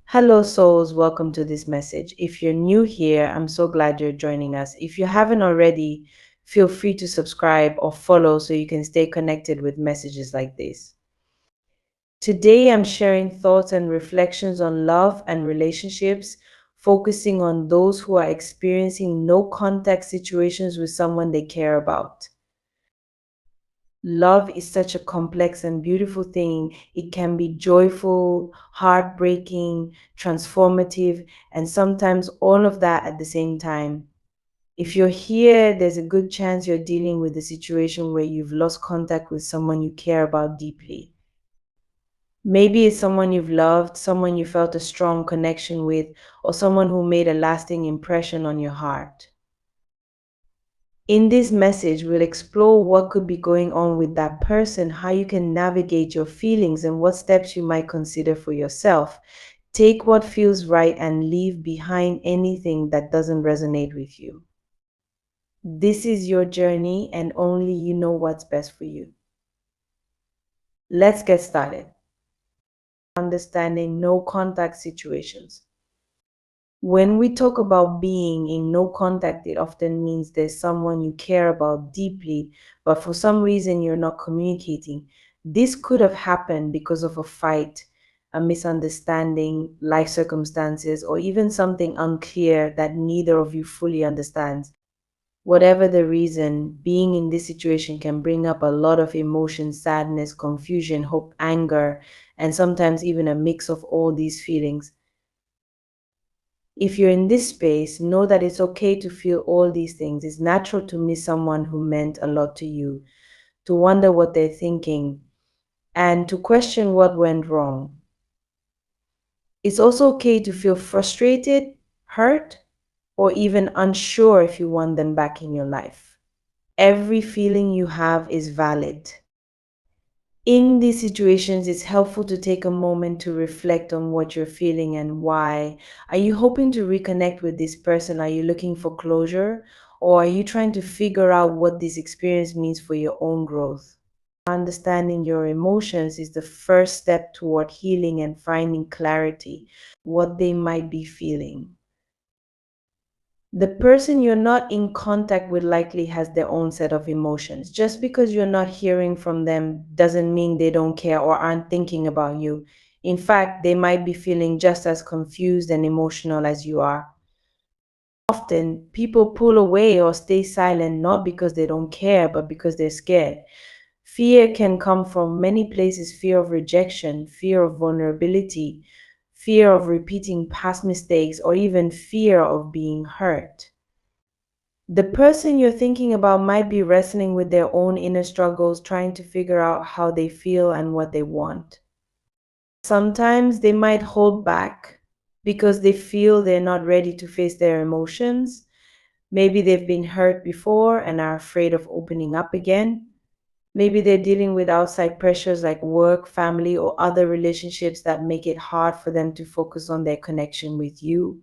Hello, souls. Welcome to this message. If you're new here, I'm so glad you're joining us. If you haven't already, feel free to subscribe or follow so you can stay connected with messages like this. Today, I'm sharing thoughts and reflections on love and relationships, focusing on those who are experiencing no contact situations with someone they care about. Love is such a complex and beautiful thing. It can be joyful, heartbreaking, transformative, and sometimes all of that at the same time. If you're here, there's a good chance you're dealing with a situation where you've lost contact with someone you care about deeply. Maybe it's someone you've loved, someone you felt a strong connection with, or someone who made a lasting impression on your heart. In this message, we'll explore what could be going on with that person, how you can navigate your feelings, and what steps you might consider for yourself. Take what feels right and leave behind anything that doesn't resonate with you. This is your journey, and only you know what's best for you. Let's get started. Understanding no contact situations. When we talk about being in no contact, it often means there's someone you care about deeply, but for some reason you're not communicating. This could have happened because of a fight, a misunderstanding, life circumstances, or even something unclear that neither of you fully understands. Whatever the reason, being in this situation can bring up a lot of emotion, sadness, confusion, hope, anger, and sometimes even a mix of all these feelings. If you're in this space, know that it's okay to feel all these things. It's natural to miss someone who meant a lot to you, to wonder what they're thinking, and to question what went wrong. It's also okay to feel frustrated, hurt, or even unsure if you want them back in your life. Every feeling you have is valid. In these situations, it's helpful to take a moment to reflect on what you're feeling and why. Are you hoping to reconnect with this person? Are you looking for closure? Or are you trying to figure out what this experience means for your own growth? Understanding your emotions is the first step toward healing and finding clarity, what they might be feeling. The person you're not in contact with likely has their own set of emotions. Just because you're not hearing from them doesn't mean they don't care or aren't thinking about you. In fact, they might be feeling just as confused and emotional as you are. Often, people pull away or stay silent not because they don't care, but because they're scared. Fear can come from many places: fear of rejection, fear of vulnerability, fear of repeating past mistakes, or even fear of being hurt. The person you're thinking about might be wrestling with their own inner struggles, trying to figure out how they feel and what they want. Sometimes they might hold back because they feel they're not ready to face their emotions. Maybe they've been hurt before and are afraid of opening up again. Maybe they're dealing with outside pressures like work, family, or other relationships that make it hard for them to focus on their connection with you.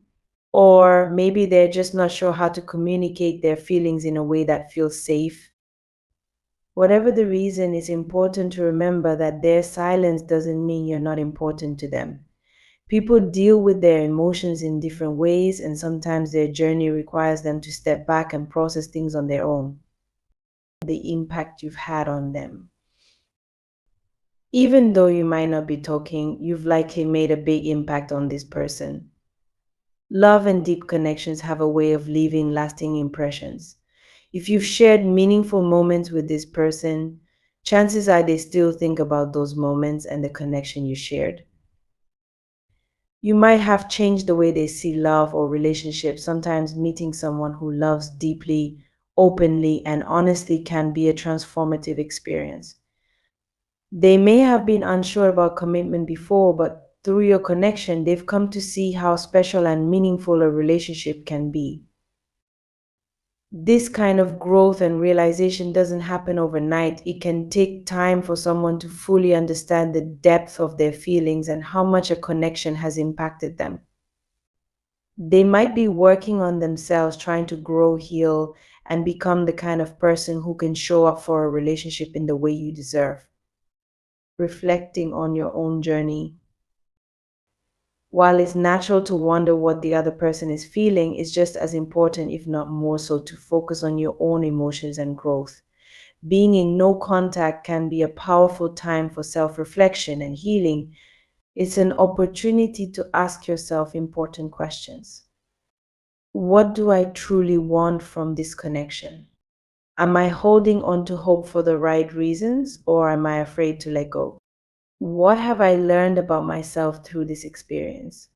Or maybe they're just not sure how to communicate their feelings in a way that feels safe. Whatever the reason, it's important to remember that their silence doesn't mean you're not important to them. People deal with their emotions in different ways, and sometimes their journey requires them to step back and process things on their own. The impact you've had on them. Even though you might not be talking, you've likely made a big impact on this person. Love and deep connections have a way of leaving lasting impressions. If you've shared meaningful moments with this person, chances are they still think about those moments and the connection you shared. You might have changed the way they see love or relationships. Sometimes meeting someone who loves deeply, openly, and honestly can be a transformative experience. They may have been unsure about commitment before, but through your connection, they've come to see how special and meaningful a relationship can be. This kind of growth and realization doesn't happen overnight. It can take time for someone to fully understand the depth of their feelings and how much a connection has impacted them. They might be working on themselves, trying to grow, heal, and become the kind of person who can show up for a relationship in the way you deserve. Reflecting on your own journey. While it's natural to wonder what the other person is feeling, it's just as important, if not more so, to focus on your own emotions and growth. Being in no contact can be a powerful time for self reflection and healing. It's an opportunity to ask yourself important questions. What do I truly want from this connection? Am I holding on to hope for the right reasons, or am I afraid to let go? What have I learned about myself through this experience?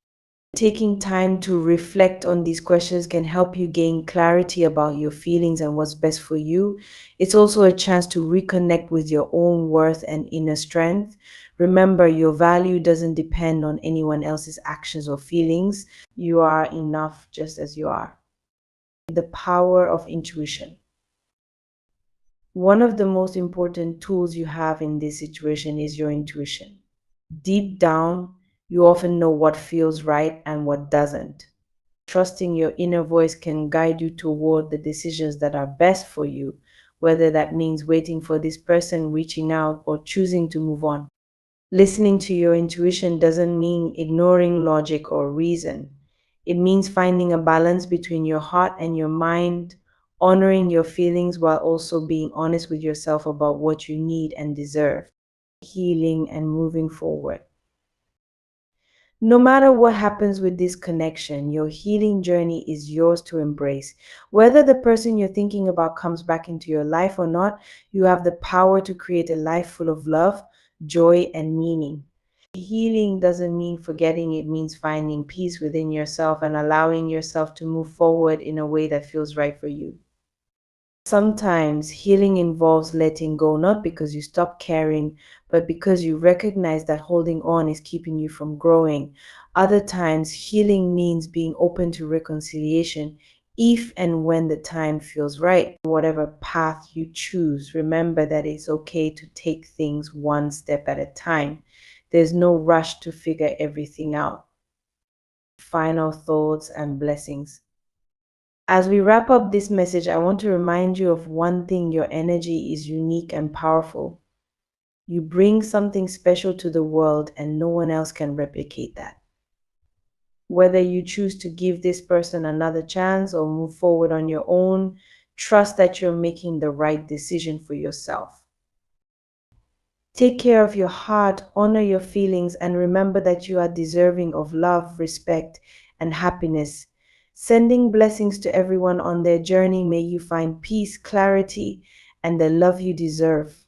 Taking time to reflect on these questions can help you gain clarity about your feelings and what's best for you. It's also a chance to reconnect with your own worth and inner strength. Remember, your value doesn't depend on anyone else's actions or feelings. You are enough just as you are. The power of intuition. One of the most important tools you have in this situation is your intuition. Deep down, you often know what feels right and what doesn't. Trusting your inner voice can guide you toward the decisions that are best for you, whether that means waiting for this person, reaching out, or choosing to move on. Listening to your intuition doesn't mean ignoring logic or reason. It means finding a balance between your heart and your mind, honoring your feelings while also being honest with yourself about what you need and deserve, healing and moving forward. No matter what happens with this connection, your healing journey is yours to embrace. Whether the person you're thinking about comes back into your life or not, you have the power to create a life full of love, joy, and meaning. Healing doesn't mean forgetting, it means finding peace within yourself and allowing yourself to move forward in a way that feels right for you. Sometimes healing involves letting go, not because you stop caring, but because you recognize that holding on is keeping you from growing. Other times, healing means being open to reconciliation if and when the time feels right. Whatever path you choose, remember that it's okay to take things one step at a time. There's no rush to figure everything out. Final thoughts and blessings. As we wrap up this message, I want to remind you of one thing: your energy is unique and powerful. You bring something special to the world, and no one else can replicate that. Whether you choose to give this person another chance or move forward on your own, trust that you're making the right decision for yourself. Take care of your heart, honor your feelings, and remember that you are deserving of love, respect, and happiness. Sending blessings to everyone on their journey. May you find peace, clarity, and the love you deserve.